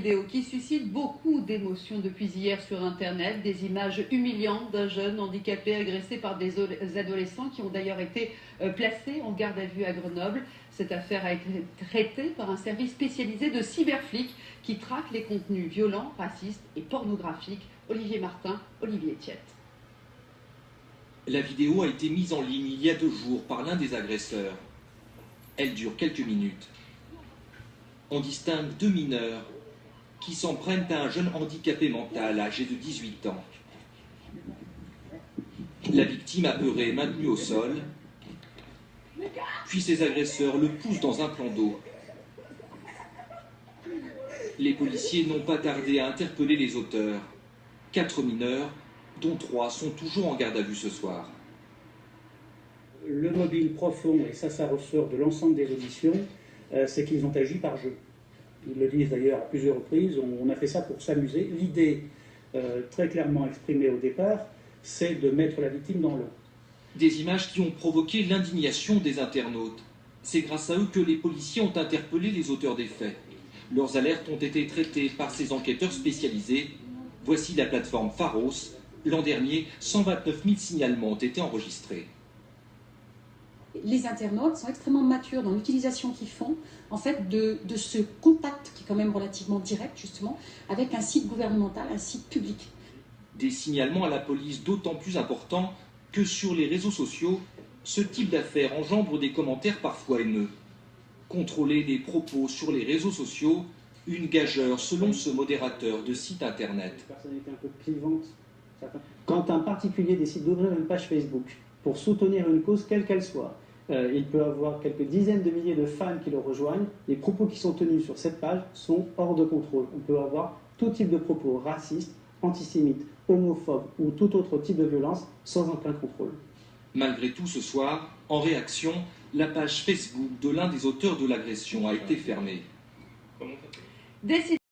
vidéo qui suscite beaucoup d'émotions depuis hier sur Internet. Des images humiliantes d'un jeune handicapé agressé par des adolescents qui ont d'ailleurs été placés en garde à vue à Grenoble. Cette affaire a été traitée par un service spécialisé de cyberflics qui traque les contenus violents, racistes et pornographiques. Olivier Martin, Olivier Tiette. La vidéo a été mise en ligne il y a 2 jours par l'un des agresseurs. Elle dure quelques minutes. On distingue 2 mineurs qui s'en prennent à un jeune handicapé mental âgé de 18 ans. La victime apeurée est maintenue au sol, puis ses agresseurs le poussent dans un plan d'eau. Les policiers n'ont pas tardé à interpeller les auteurs. 4 mineurs, dont 3 sont toujours en garde à vue ce soir. Le mobile profond, et ça ressort de l'ensemble des auditions, c'est qu'ils ont agi par jeu. Ils le disent d'ailleurs à plusieurs reprises, on a fait ça pour s'amuser. L'idée, très clairement exprimée au départ, c'est de mettre la victime dans l'eau. Des images qui ont provoqué l'indignation des internautes. C'est grâce à eux que les policiers ont interpellé les auteurs des faits. Leurs alertes ont été traitées par ces enquêteurs spécialisés. Voici la plateforme Pharos. L'an dernier, 129 000 signalements ont été enregistrés. Les internautes sont extrêmement matures dans l'utilisation qu'ils font en fait, de ce contact qui est quand même relativement direct justement avec un site gouvernemental, un site public. Des signalements à la police d'autant plus importants que sur les réseaux sociaux, ce type d'affaires engendre des commentaires parfois haineux. Contrôler les propos sur les réseaux sociaux, une gageure selon ce modérateur de site internet. Personnalité un peu clivante. Quand un particulier décide d'ouvrir une page Facebook pour soutenir une cause quelle qu'elle soit, il peut avoir quelques dizaines de milliers de fans qui le rejoignent. Les propos qui sont tenus sur cette page sont hors de contrôle. On peut avoir tout type de propos racistes, antisémites, homophobes ou tout autre type de violence sans aucun contrôle. Malgré tout, ce soir, en réaction, la page Facebook de l'un des auteurs de l'agression a été fermée.